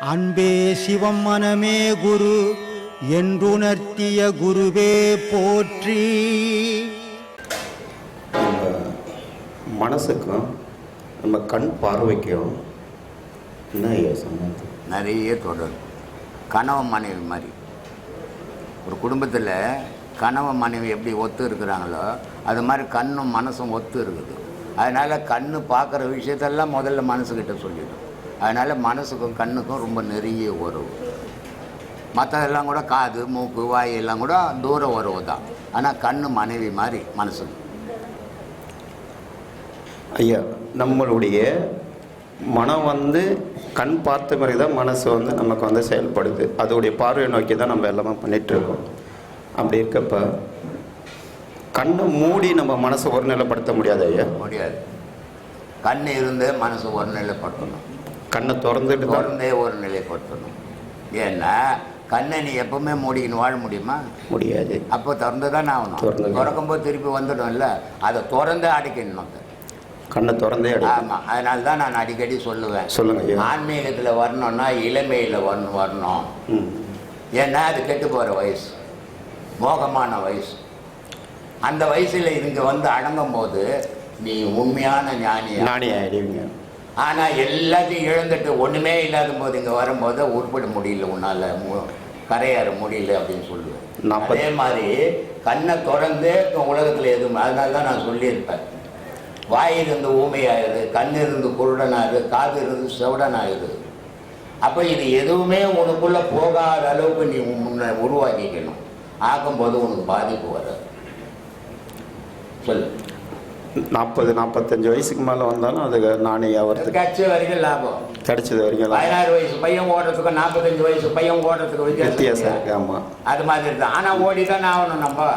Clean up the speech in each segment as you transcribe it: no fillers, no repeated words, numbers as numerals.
அன்பே சிவம் மனமே குரு என்றுணர்த்திய குருவே போற்றி. நம்ம மனசுக்கும் நம்ம கண் பார்வைக்கும் என்ன சொன்னது நிறைய தொடர். கணவன் மனைவி மாதிரி ஒரு குடும்பத்தில் கணவன் மனைவி எப்படி ஒத்து இருக்கிறாங்களோ அது மாதிரி கண்ணும் மனசும் ஒத்து இருக்குது. அதனால் கண் பார்க்குற விஷயத்தெல்லாம் முதல்ல மனசுக்கிட்ட சொல்லிடும். அதனால் மனசுக்கும் கண்ணுக்கும் ரொம்ப நெருங்கிய உறவு. மற்றதெல்லாம் கூட காது மூக்கு வாய் எல்லாம் கூட தூர உறவு தான். ஆனால் கண் மனைவி மாதிரி மனசுக்கு. ஐயா, நம்மளுடைய மனம் கண் பார்த்த மாதிரி தான் மனசு நமக்கு செயல்படுது. அதோடைய பார்வையை நோக்கி தான் நம்ம எல்லாமே பண்ணிகிட்ருக்கோம். அப்படி இருக்கப்ப கண்ணை மூடி நம்ம மனசை ஒருநிலைப்படுத்த முடியாது ஐயா. முடியாது. கண் இருந்து மனசு ஒருநிலைப்படுத்தணும். கண்ணை திறந்தே ஒரு நிலைப்படுத்தணும். ஏன்னா கண்ணை நீ எப்பவுமே மூடிக்கின்னு வாழ முடியுமா? முடியாது. அப்போ திறந்து தான் ஆகணும். திறக்கும்போது திருப்பி வந்துடும்ல, அதை திறந்து அடைக்கணும். கண்ணை திறந்தே. ஆமாம். அதனால தான் நான் அடிக்கடி சொல்லுவேன், சொல்லுங்க, ஆன்மீகத்தில் வரணும்னா இளமையில் வரணும். ஏன்னா அது கெட்டு போகிற வயசு, மோகமான வயசு. அந்த வயசில் இங்கே அடங்கும் போது நீ உண்மையான ஞானி ஆகிடுவீங்க. ஆனால் எல்லாத்தையும் இழந்துட்டு ஒன்றுமே இல்லாத போது இங்கே வரும்போது உருப்பிட முடியல, உன்னால் கரையேற முடியல அப்படின்னு சொல்லுவேன். அதே மாதிரி கண்ணை திறந்து உலகத்தில் எதுவும். அதனால தான் நான் சொல்லியிருப்பேன், வாயிலிருந்து ஊமையாகுது, கண் இருந்து குருடனாகுது, காது இருந்து செவடனாகுது. அப்போ இது எதுவுமே உனக்குள்ளே போகாத அளவுக்கு நீ முன்ன உருவாக்கிக்கணும். ஆக்கும்போது உனக்கு பாதிப்பு வராது. சொல்லு. 40-45 வயசுக்கு மேலே வந்தாலும் அது நானே ஆகிறதுக்கு கிடைச்ச வரைக்கும் லாபம். கிடைச்சது வரைக்கும் 16 வயசு பையன் ஓடுறதுக்கும் 45 வயசு பையன் ஓடுறதுக்கு வித்தியாசம் இருக்கு. ஆமாம், அது மாதிரி தான். ஆனால் ஓடி தானே ஆகணும் நம்ம.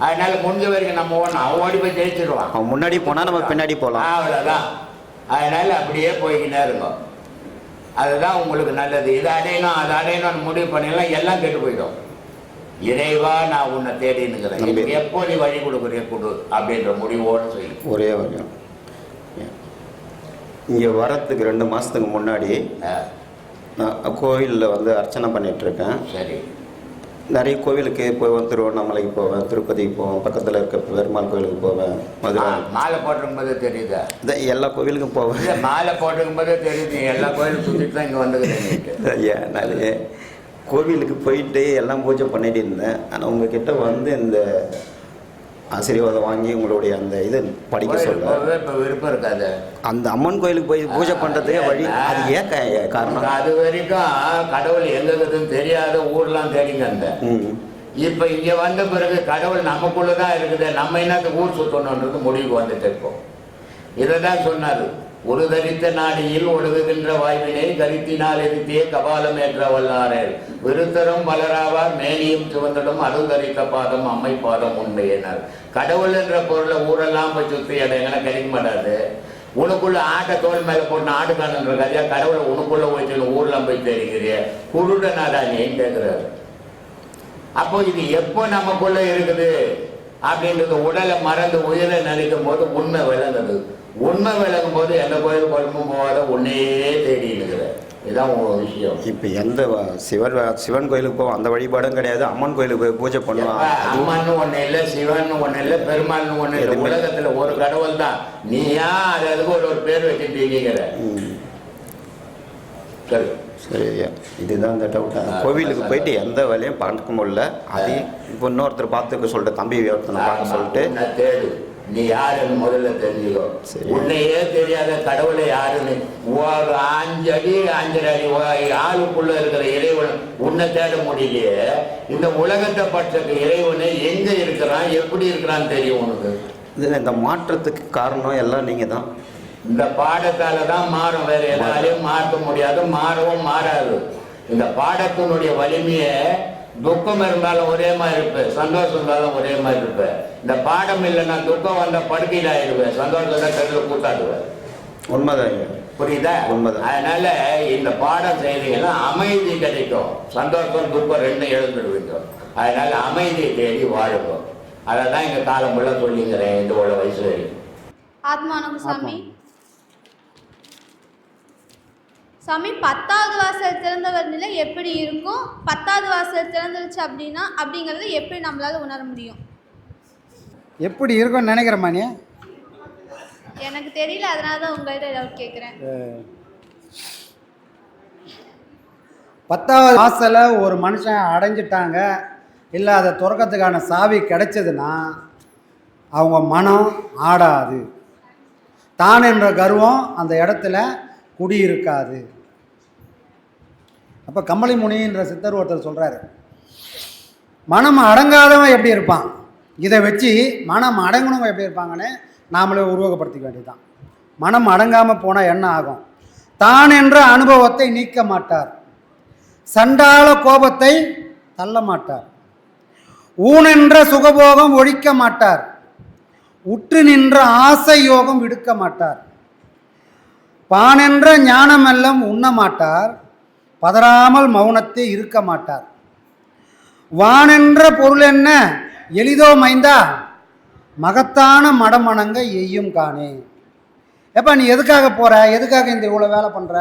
அதனால முடிஞ்ச வரைக்கும் நம்ம ஓடணும். அவன் ஓடி போய் ஜெயிச்சிடுவான். அவன் முன்னாடி போனால் நம்ம பின்னாடி போகலாம். அவ்வளோதான். அதனால அப்படியே போய்கிட்டே இருக்கும். அதுதான் உங்களுக்கு நல்லது. இதை அடையணும் அதை அடையணும்னு முடிவு பண்ணிடலாம், எல்லாம் கெட்டு போயிடும். இறைவா நான் உன்னை தேடினுக்கிறேன், எப்போ நீ வழி கொடுக்குறிய கொடு அப்படின்ற முடிவோடு செய்யும். ஒரே வரையும் இங்கே வரத்துக்கு 2 மாதத்துக்கு முன்னாடி நான் கோவிலில் அர்ச்சனை பண்ணிகிட்ருக்கேன். சரி. நிறைய கோவிலுக்கு போய் திருவண்ணாமலைக்கு போவேன், திருப்பதிக்கு போவேன், பக்கத்தில் இருக்க பெருமாள் கோவிலுக்கு போவேன், மதுரை. மாலை போட்டிருக்கும் போதே தெரியுதா? எல்லா கோவிலுக்கும் போவேன். மாலை போட்டிருக்கும் போதே தெரியுது, எல்லா கோவிலும் சுற்றிட்டு தான் இங்கே வந்துக்கிறேன். ஐயா, நிறைய கோவிலுக்கு போயிட்டு எல்லாம் பூஜை பண்ணிட்டு இருந்தேன். ஆனால் உங்ககிட்ட இந்த ஆசீர்வாதம் வாங்கி உங்களுடைய அந்த இது படிக்க சொல்ல இப்போ விருப்பம் இருக்காது. அந்த அம்மன் கோயிலுக்கு போய் பூஜை பண்ணுறதுக்கே வழி அது ஏன் காரணம்? அது வரைக்கும் கடவுள் எங்கன்னு தெரியாத ஊர்லாம் தேடிங்க. அந்த இப்போ இங்கே வந்த பிறகு கடவுள் நமக்குள்ள தான் இருக்குது. நம்ம என்னது ஊர் சுற்றணுன்றது முடிவுக்கு வந்துட்டு இருக்கோம். இதை தான் சொன்னார், ஒரு தரித்த நாடியில் ஒழுகுகின்ற வாய்வினை கருத்தினால் எரித்திய கபாலம் ஏற்ற வல்லாரே விருத்தரும் வளராவார் மேனியும் சிவந்தடும் அருந்தரித்த பாதம் அம்மை பாதம் உண்மையினர். கடவுள் என்ற பொருளை ஊரெல்லாம் போய் சுற்றி எங்கன்னா கிடைக்க மாட்டாது. உனக்குள்ள ஆட்டை தோல் மேலே போட்டு ஆடு காணுன்ற கதையா கடவுளை உனக்குள்ள போய் ஊர்லாம் போய் தெரிகிறிய குருடனாடா நீன்னு கேட்குறாரு. அப்போ இது எப்போ நமக்குள்ள இருக்குது அப்படின்றது உடலை மறந்து உயிரை நினைக்கும் போது உண்மை விளங்குது. உண்மை விளங்கும் போது எந்த கோயில் குழம்பும் போகாத உன்னையே தேடி இருக்கிற. இதுதான் உங்கள் விஷயம். இப்போ எந்த சிவன் கோயிலுக்கு போவோம், அந்த வழிபாடும் கிடையாது. அம்மன் கோயிலுக்கு போய் பூஜை பண்ணுவான். அம்மன்னு ஒன்று இல்லை, சிவன் ஒன்று இல்லை, பெருமாள்னு ஒன்று இல்லை. உலகத்தில் ஒரு கடவுள் தான். நீ ஏன் அதுக்கு ஒரு பேர் வச்சுட்டீங்கிற. சரி சரி ஐயா, இதுதான் இந்த டவுட். கோவிலுக்கு போயிட்டு எந்த வேலையும் பார்க்க முடியல. அதையும் இப்போ இன்னொருத்தர் பார்த்துக்க சொல்லிட்டு, தம்பி ஒருத்தனை பார்க்க சொல்லிட்டு தேடு. நீ யாருன்னு முதல்ல தெரிஞ்சுக்கோ. உன்னையே தெரியாத கடவுளை யாருன்னு 5 அடி 5 அடி ஆளுக்குள்ள இருக்கிற இறைவன் உன்னை தேட முடியலையே. இந்த உலகத்தை பற்ற இறைவனை எங்க இருக்கிறான், எப்படி இருக்கிறான்னு தெரியும் உனக்கு. இந்த மாற்றத்துக்கு காரணம் எல்லாம் நீங்க தான். இந்த பாடத்தால தான் மாறும், வேற எதாலையும் மாற்ற முடியாது, மாறவும் மாறாது. இந்த பாடத்தினுடைய வலிமையை துக்கம் இருந்தாலும் ஒரே மாதிரி இருப்பேன், சந்தோஷம் இருந்தாலும் ஒரே மாதிரி இருப்பேன். இந்த பாடம் இல்லைன்னா துக்கம் வந்த படுக்கையில் ஆயிடுவேன், சந்தோஷத்தை கருவில் கூட்டாடுவேன். உண்மைதான், புரியுதா? உண்மைதான். அதனால இந்த பாடம் செய்தீங்கன்னா அமைதி கிடைக்கும். சந்தோஷம் துக்கம் 2 எழுந்துடுவீங்க. அதனால அமைதியை தேடி வாழுங்க. அதை தான் எங்கள் காலம் உள்ள சொல்லிங்கிறேன். இந்த உள்ள வயசு வரைக்கும் ஆத்மானந்த சாமி சாமி 10வது வாசல் திறந்தவர் நிலை எப்படி இருக்கும், 10வது வாசல் திறந்துருச்சு அப்படின்னா அப்படிங்கிறத எப்படி நம்மளால உணர முடியும்? எப்படி இருக்கும்னு நினைக்கிறேம்மா நீ? எனக்கு தெரியல, அதனால தான் உங்கள்கிட்ட டவுட் கேட்குறேன். 10வது வாசலை ஒரு மனுஷன் அடைஞ்சிட்டாங்க, இல்லை அதை திறக்கிறதுக்கான சாவி கிடைச்சதுன்னா அவங்க மனம் ஆடாது, தான் என்ற கர்வம் அந்த இடத்துல குடியிருக்காது. அப்போ கமலி முனின்ற சித்தர் ஒருத்தர் சொல்கிறாரு, மனம் அடங்காதவன் எப்படி இருப்பான், இதை வச்சு மனம் அடங்கணுங்க எப்படி இருப்பாங்கன்னு நாமளே உருவகப்படுத்திக்க வேண்டியதுதான். மனம் அடங்காமல் போனால் என்ன ஆகும்? தான் என்ற அனுபவத்தை நீக்க மாட்டார், சண்டாள கோபத்தை தள்ள மாட்டார், ஊனென்ற சுகபோகம் ஒழிக்க மாட்டார், உற்று நின்ற ஆசை யோகம் விடுக்க மாட்டார், பானென்ற ஞானமெல்லாம் உண்ண மாட்டார், பதறாமல் மௌனத்தை இருக்க மாட்டார், வானென்ற பொருள் என்ன எளிதோ மைந்தா, மகத்தான மடமணங்க எய்யும் காணே. எப்போ நீ எதுக்காக போகிற, எதுக்காக இந்த இவ்வளோ வேலை பண்ணுற,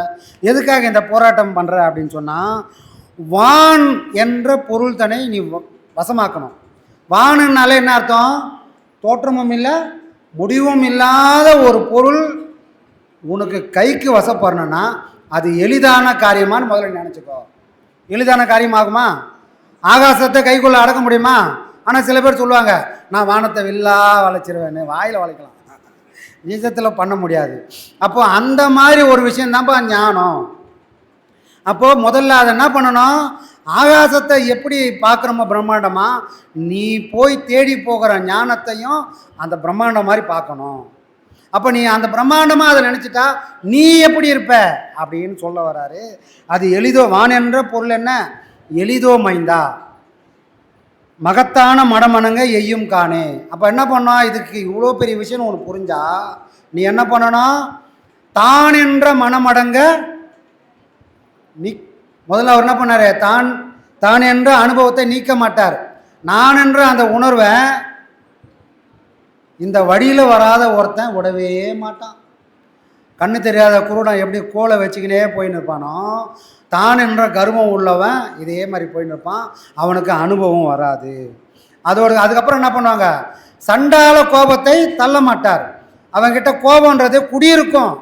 எதுக்காக இந்த போராட்டம் பண்ணுற அப்படின்னு சொன்னால், வான் என்ற பொருள் தன்னை நீ வசமாக்கணும். வானுன்னாலே என்ன அர்த்தம்? தோற்றமும் இல்லை முடிவும் இல்லாத ஒரு பொருள் உனக்கு கைக்கு வசப்படணும்னா அது எளிதான காரியமானு முதல்ல நினச்சிக்கோ. எளிதான காரியமாகுமா? ஆகாசத்தை கைக்குள்ளே அடக்க முடியுமா? ஆனால் சில பேர் சொல்லுவாங்க, நான் வானத்தை வில்லா வளைச்சிருவேன்னு. வாயில் வளைக்கலாம், நிஜத்தில் பண்ண முடியாது. அப்போ அந்த மாதிரி ஒரு விஷயந்தான்ப்பா ஞானம். அப்போது முதல்ல அதை என்ன பண்ணணும்? ஆகாசத்தை எப்படி பார்க்குறோமோ பிரம்மாண்டமாக, நீ போய் தேடி போகிற ஞானத்தையும் அந்த பிரம்மாண்டம் மாதிரி பார்க்கணும். அப்போ நீ அந்த பிரம்மாண்டமாக அதை நினச்சிட்டா நீ எப்படி இருப்ப அப்படின்னு சொல்ல வராரு. அது எளிதோ, வான் என்ற பொருள் என்ன எளிதோ மைந்தா, மகத்தான மடமணங்க எய்யும் காணே. அப்போ என்ன பண்ணோம்? இதுக்கு இவ்வளோ பெரிய விஷயம் உனக்கு புரிஞ்சா நீ என்ன பண்ணணும்? தான் என்ற மனமடங்க நீ முதல்ல அவர் என்ன பண்ணார்? தான் என்ற அனுபவத்தை நீக்க மாட்டார். நான் என்ற அந்த உணர்வை இந்த வழியில் வராத ஒருத்தன் விடவே மாட்டான். கண்ணு தெரியாத குருடன் எப்படி கோலை வச்சுக்கினே போயின்னு இருப்பானோ, தான் என்ற கர்வம் உள்ளவன் இதே மாதிரி போயின்னு இருப்பான், அவனுக்கு அனுபவம் வராது. அதுக்கப்புறம் என்ன பண்ணுவாங்க? சண்டாள கோபத்தை தள்ள மாட்டார். அவன்கிட்ட கோபன்றது குடியிருக்கும்,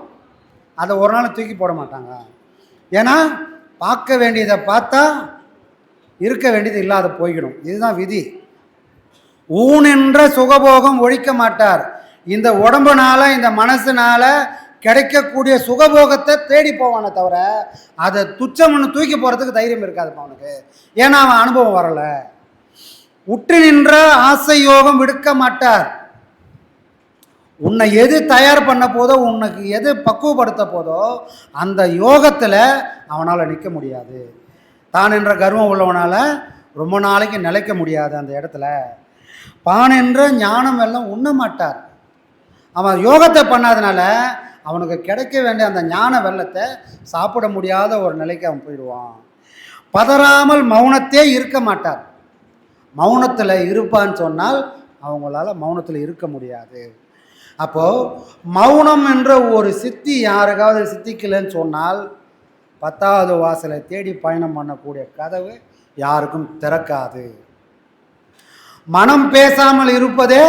அதை ஒரு நாள் தூக்கி போட மாட்டாங்க. ஏன்னா பார்க்க வேண்டியதை பார்த்தா இருக்க வேண்டியது இல்லாத போய்கிடும். இதுதான் விதி. ஊன் என்ற சுகபோகம் ஒழிக்க மாட்டார். இந்த உடம்புனால இந்த மனசுனால கிடைக்கக்கூடிய சுகபோகத்தை தேடி போவானே தவிர அதை துச்சம்னு தூக்கி போகிறதுக்கு தைரியம் இருக்காதுப்பா அவனுக்கு. ஏன்னா அவன் அனுபவம் வரலை. உற்று நின்ற ஆசை யோகம் விடுக்க மாட்டார். உன்னை எது தயார் பண்ண போதோ, உனக்கு எது பக்குவப்படுத்த போதோ அந்த யோகத்தில் அவனால் நிற்க முடியாது. தான் என்ற கர்வம் உள்ளவனால் ரொம்ப நாளைக்கு நிலைக்க முடியாது அந்த இடத்துல. பான் என்ற ஞானம் எல்லாம் உண்ண மாட்டார். அவன் யோகத்தை பண்ணாதனால அவனுக்கு கிடைக்க வேண்டிய அந்த ஞான வெள்ளத்தை சாப்பிட முடியாத ஒரு நிலைக்கு அவன் போயிடுவான். பதறாமல் மௌனத்தே இருக்க மாட்டார். மௌனத்தில் இருப்பான்னு சொன்னால் அவங்களால மௌனத்தில் இருக்க முடியாது. அப்போது மௌனம் என்ற ஒரு சித்தி யாருக்காவது சித்திக்கலைன்னு சொன்னால் 10வது வாசலை தேடி பயணம் பண்ணக்கூடிய கதவு யாருக்கும் திறக்காது. மனம் பேசாமல் இருப்பதே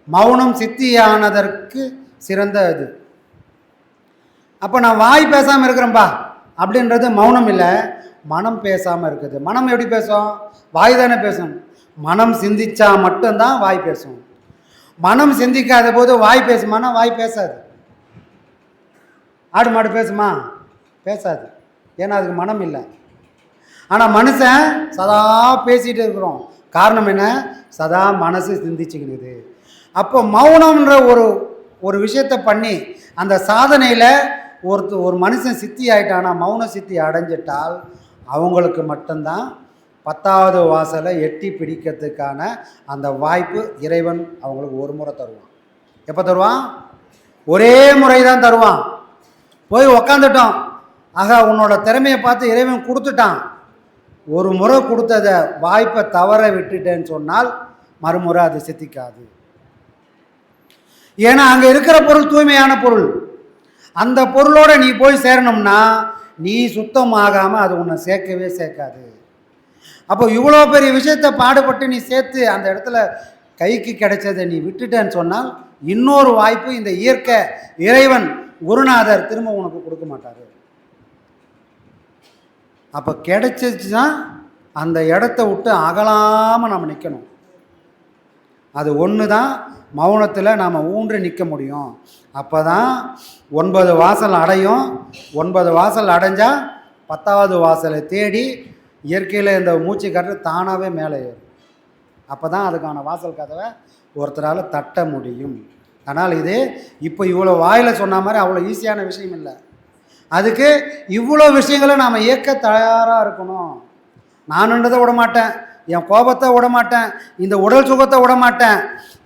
மௌனம் சித்தியானதற்கு சிறந்த இது. அப்போ நான் வாய் பேசாமல் இருக்கிறேன்பா அப்படின்றது மௌனம் இல்லை, மனம் பேசாமல் இருக்குது. மனம் எப்படி பேசும்? வாய் தானே பேசும். மனம் சிந்திச்சா மட்டும்தான் வாய் பேசும். மனம் சிந்திக்காத போது வாய் பேசுமானா வாய் பேசாது. ஆடு மாடு பேசுமா? பேசாது. ஏன்னா அதுக்கு மனம் இல்லை. ஆனால் மனுஷன் சதா பேசிகிட்டு இருக்கிறோம். காரணம் என்ன? சதா மனசு சிந்திச்சுக்கினுது. அப்போ மௌனம்ன்ற ஒரு விஷயத்தை பண்ணி அந்த சாதனையில் ஒரு மனுஷன் சித்தி ஆகிட்டானா, மௌன சித்தி அடைஞ்சிட்டால் அவங்களுக்கு மட்டும்தான் 10வது வாசலை எட்டி பிடிக்கிறதுக்கான அந்த வாய்ப்பு இறைவன் அவங்களுக்கு ஒரு முறை தருவான். எப்போ தருவான்? ஒரே முறை தான் தருவான். போய் உக்காந்துட்டோம், ஆக உன்னோட திறமையை பார்த்து இறைவன் கொடுத்துட்டான். ஒரு முறை கொடுத்ததை வாய்ப்பை தவற விட்டுட்டேன்னு சொன்னால் மறுமுறை அது சித்திக்காது. ஏன்னா அங்கே இருக்கிற பொருள் தூய்மையான பொருள். அந்த பொருளோட நீ போய் சேரணும்னா நீ சுத்தமாகாமல் அது உன்னை சேர்க்கவே சேர்க்காது. அப்போ இவ்வளோ பெரிய விஷயத்தை பாடுபட்டு நீ சேர்த்து அந்த இடத்துல கைக்கு கிடைச்சதை நீ விட்டுட்டேன்னு சொன்னால் இன்னொரு வாய்ப்பு இந்த இயற்கை இறைவன் குருநாதர் திரும்ப உனக்கு கொடுக்க மாட்டார். அப்போ கிடைச்சிச்சுன்னா அந்த இடத்த விட்டு அகலாமல் நம்ம நிற்கணும். அது ஒன்று தான் மௌனத்தில் நாம் ஊன்றி நிற்க முடியும். அப்போ தான் 9 வாசல் அடையும். 9 வாசல் அடைஞ்சால் 10வது வாசலை தேடி இயற்கையில் இந்த மூச்சு காற்று தானாகவே மேலே ஏறும். அப்போ தான் அதுக்கான வாசல் கதவை ஒருத்தரால் தட்ட முடியும். ஆனால் இது இப்போ இவ்வளோ வாயில் சொன்ன மாதிரி அவ்வளோ ஈஸியான விஷயம் இல்லை. அதுக்கு இவ்வளோ விஷயங்களை நாம் இயக்க தயாராக இருக்கணும். நானுன்றதை விட மாட்டேன், என் கோபத்தை விட மாட்டேன், இந்த உடல் சுகத்தை விட மாட்டேன்.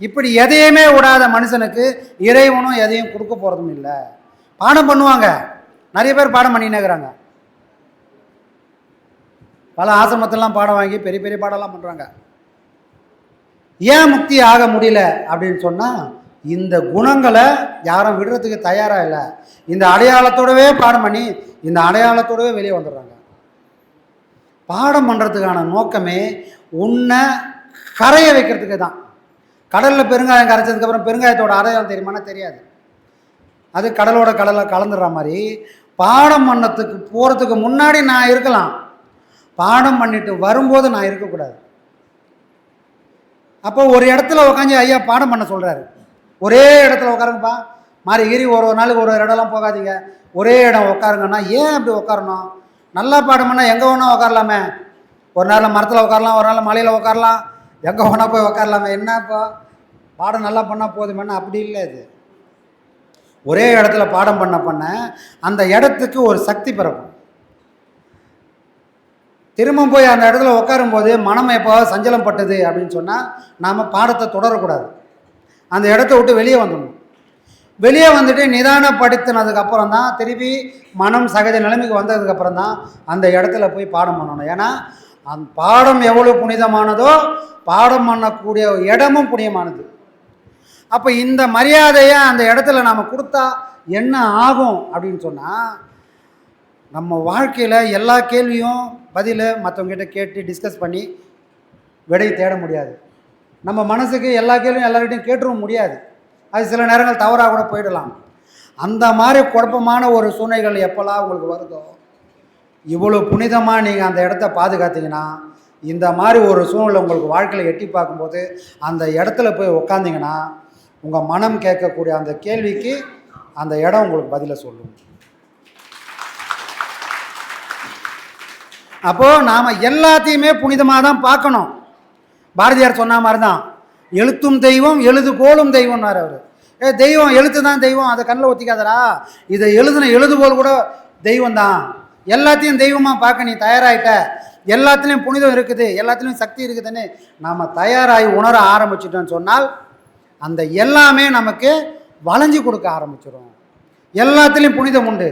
இப்படி எதையுமே விடாத மனுஷனுக்கு இறைவனும் எதையும் கொடுக்க போகிறதும் இல்லை. பாடம் பண்ணுவாங்க, நிறைய பேர் பாடம் பண்ணினேங்கிறாங்க. பல ஆசிரமத்திலாம் பாடம் வாங்கி பெரிய பெரிய பாடம்லாம் பண்ணுறாங்க. ஏன் முக்தி ஆக முடியல அப்படின்னு சொன்னால் இந்த குணங்களை யாரும் விடுறதுக்கு தயாராக இல்லை. இந்த அடையாளத்தோடவே பாடம் பண்ணி இந்த அடையாளத்தோடவே வெளியே வந்துடுறாங்க. பாடம் பண்ணுறதுக்கான நோக்கமே உன்னை கரைய வைக்கிறதுக்கு தான். கடலில் பெருங்காயம் கரைச்சதுக்கப்புறம் பெருங்காயத்தோட அடையாளம் தெரியுமானா தெரியாது. அது கடலோட கடலை கலந்துடுற மாதிரி பாடம் பண்ணத்துக்கு போகிறதுக்கு முன்னாடி நான் இருக்கலாம், பாடம் பண்ணிட்டு வரும்போது நான் இருக்கக்கூடாது. அப்போ ஒரு இடத்துல உட்காந்து ஐயா பாடம் பண்ண சொல்கிறாரு, ஒரே இடத்துல உட்காருங்கப்பா, மாறி ஏறி ஒரு நாளுக்கு ஒரு இடம்லாம் போகாதீங்க, ஒரே இடம் உட்காருங்கன்னா. ஏன் அப்படி உட்காரணும்? நல்லா பாடம் பண்ணால் எங்கே வேணால் உட்காரலாமே. ஒரு நாளில் மரத்தில் உட்காரலாம், ஒரு நாள் மலையில் உட்காரலாம், எங்கே வேணால் போய் உட்காரலாமே. என்னப்பா பாடம் நல்லா பண்ணால் போதுமேனா? அப்படி இல்லை. இது ஒரே இடத்துல பாடம் பண்ண அந்த இடத்துக்கு ஒரு சக்தி பிறக்கும். திரும்ப போய் அந்த இடத்துல உட்காரும்போது மனம் எப்போ சஞ்சலம் பட்டது அப்படின்னு சொன்னால் நாம் பாடத்தை தொடரக்கூடாது. அந்த இடத்த விட்டு வெளியே வந்துடணும். வெளியே வந்துட்டு நிதானப்படுத்தினதுக்கப்புறம் தான் திருப்பி மனம் சகஜ நிலைமைக்கு வந்ததுக்கப்புறம் தான் அந்த இடத்துல போய் பாடம் பண்ணணும். ஏன்னா அந்த பாடம் எவ்வளோ புனிதமானதோ பாடம் பண்ணக்கூடிய இடமும் புனிதமானது. அப்போ இந்த மரியாதையை அந்த இடத்துல நாம் கொடுத்தா என்ன ஆகும் அப்படின்னு சொன்னால், நம்ம வாழ்க்கையில் எல்லா கேள்வியும் பதில் மற்றவங்ககிட்ட கேட்டு டிஸ்கஸ் பண்ணி விடை தேட முடியாது. நம்ம மனசுக்கு எல்லா கேள்வியும் எல்லார்கிட்டையும் கேட்டுவும் முடியாது. அது சில நேரங்கள் தவறாக கூட போயிடலாம். அந்த மாதிரி குழப்பமான ஒரு சூழ்நிலைகள் எப்போல்லாம் உங்களுக்கு வருதோ, இவ்வளோ புனிதமாக நீங்கள் அந்த இடத்த பாதுகாத்தீங்கன்னா, இந்த மாதிரி ஒரு சூழ்நிலை உங்களுக்கு வாழ்க்கையில் எட்டி பார்க்கும்போது அந்த இடத்துல போய் உக்காந்திங்கன்னா உங்கள் மனம் கேட்கக்கூடிய அந்த கேள்விக்கு அந்த இடம் உங்களுக்கு பதிலை சொல்லும். அப்போது நாம் எல்லாத்தையுமே புனிதமாக தான் பார்க்கணும். பாரதியார் சொன்ன மாதிரி தான், எழுத்தும் தெய்வம் எழுதுகோலும் தெய்வம்னார் அவர். தெய்வம் எழுத்து தான் தெய்வம், அதை கண்ணில் ஒத்திக்காதரா. இதை எழுதுன எழுதுகோல் கூட தெய்வம் தான். எல்லாத்தையும் தெய்வமாக பார்க்க நீ தயாராகிட்ட, எல்லாத்துலேயும் புனிதம் இருக்குது, எல்லாத்துலேயும் சக்தி இருக்குதுன்னு நாம் தயாராகி உணர ஆரம்பிச்சிட்டோன்னு சொன்னால் அந்த எல்லாமே நமக்கு வளைஞ்சு கொடுக்க ஆரம்பிச்சிடும். எல்லாத்துலேயும் புனிதம் உண்டு.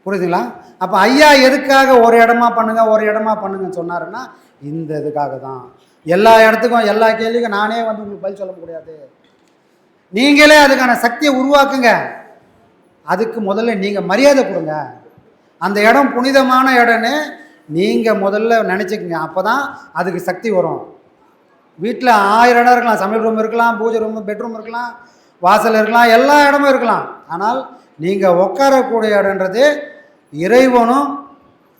புரியுதுங்களா? அப்போ ஐயா எதுக்காக ஒரு இடமா பண்ணுங்கன்னு சொன்னாருன்னா இந்த இதுக்காக தான். எல்லா இடத்துக்கும் எல்லா கேள்விக்கும் நானே வந்து உங்களுக்கு பதில் சொல்ல முடியாது. நீங்களே அதுக்கான சக்தியை உருவாக்குங்க. அதுக்கு முதல்ல நீங்கள் மரியாதை கொடுங்க. அந்த இடம் புனிதமான இடம்னு நீங்கள் முதல்ல நினச்சிக்கங்க. அப்போ தான் அதுக்கு சக்தி வரும். வீட்டில் 1000 இடம் இருக்கலாம், சமையல் ரூம் இருக்கலாம், பூஜை ரூம், பெட்ரூம் இருக்கலாம், வாசல் இருக்கலாம், எல்லா இடமும் இருக்கலாம். ஆனால் நீங்கள் உட்காரக்கூடிய இடன்றது இறைவனும்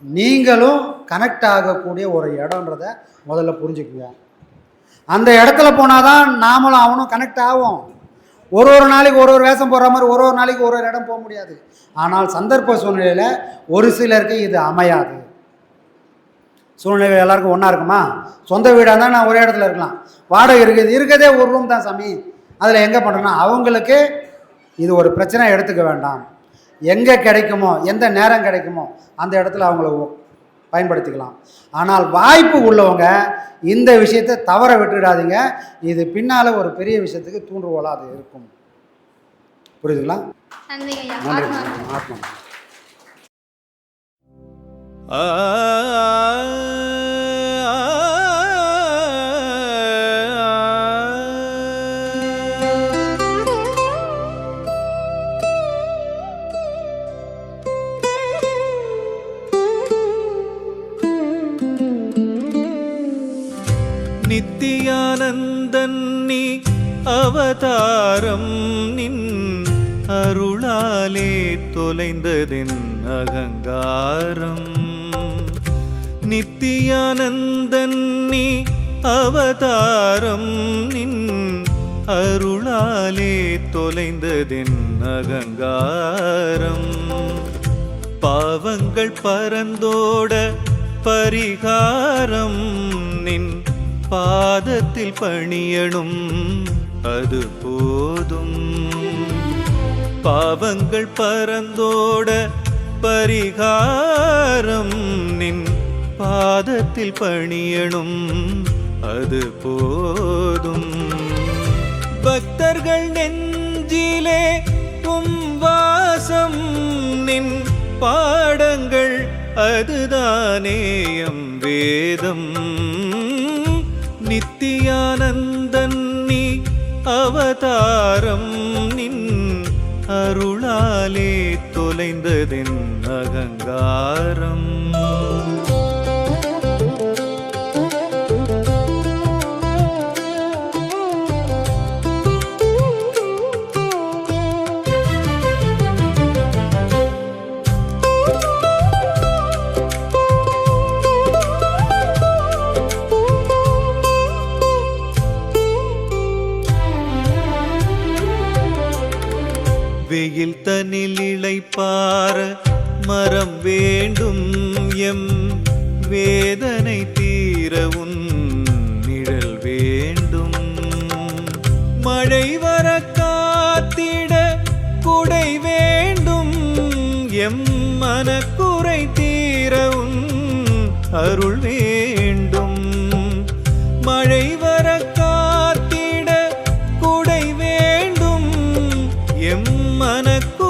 நீங்களும் கனெக்ட் ஆகக்கூடிய ஒரு இடம்ன்றதை முதல்ல புரிஞ்சுக்குங்க. அந்த இடத்துல போனால் தான் நாமளும் அவனும் கனெக்ட் ஆகும். ஒரு நாளைக்கு ஒரு வேஷம் போடுற மாதிரி ஒரு நாளைக்கு ஒரு இடம் போக முடியாது. ஆனால் சந்தர்ப்ப சூழ்நிலையில் ஒரு சிலருக்கு இது அமையாது. சூழ்நிலை எல்லாருக்கும் ஒன்றா இருக்குமா? சொந்த வீடாக இருந்தால் நான் ஒரே இடத்துல இருக்கலாம், வாடகை இருக்கதே ஒரு ரூம் தான் சாமி, அதில் எங்கே பண்ணுறேன்னா அவங்களுக்கு இது ஒரு பிரச்சனை எடுத்துக்க வேண்டாம். எங்கே கிடைக்குமோ எந்த நேரம் கிடைக்குமோ அந்த இடத்துல அவங்கள பயன்படுத்திக்கலாம். ஆனால் வாய்ப்பு உள்ளவங்க இந்த விஷயத்தை தவற விட்டுடாதீங்க. இது பின்னால் ஒரு பெரிய விஷயத்துக்கு தூண்டுகோலாக அது இருக்கும். புரியுதுங்களா? நன்றி. ஆத்மா. அவதாரம் நின் அருளாலே தொலைந்ததென் அகங்காரம். நித்தியானந்தன் நீ அவதாரம் நின் அருளாலே தொலைந்ததென் அகங்காரம். பாவங்கள் பரந்தோட பரிகாரம் நின் பாதத்தில் பணியணும் அது போதும். பாவங்கள் பரந்தோட பரிகாரம் நின் பாதத்தில் பணியணும் அது போதும். பக்தர்கள் நெஞ்சிலே வாசம் நின் பாடங்கள் அதுதானேயம் வேதம். நித்தியானந்தன் நீ அவதாரம் நின் அருளாலே தொலைந்ததென் அகங்காரம். வெயில் தனில் இளைப்பார மரம் வேண்டும் எம் வேதனை தீர உன் நிழல் வேண்டும். மழை வர காத்திட குடை வேண்டும் எம் மனக்குறை தீர உன் அருள் வேண்டும். மழை வர காத்திட குடை வேண்டும் எம் மனக்கு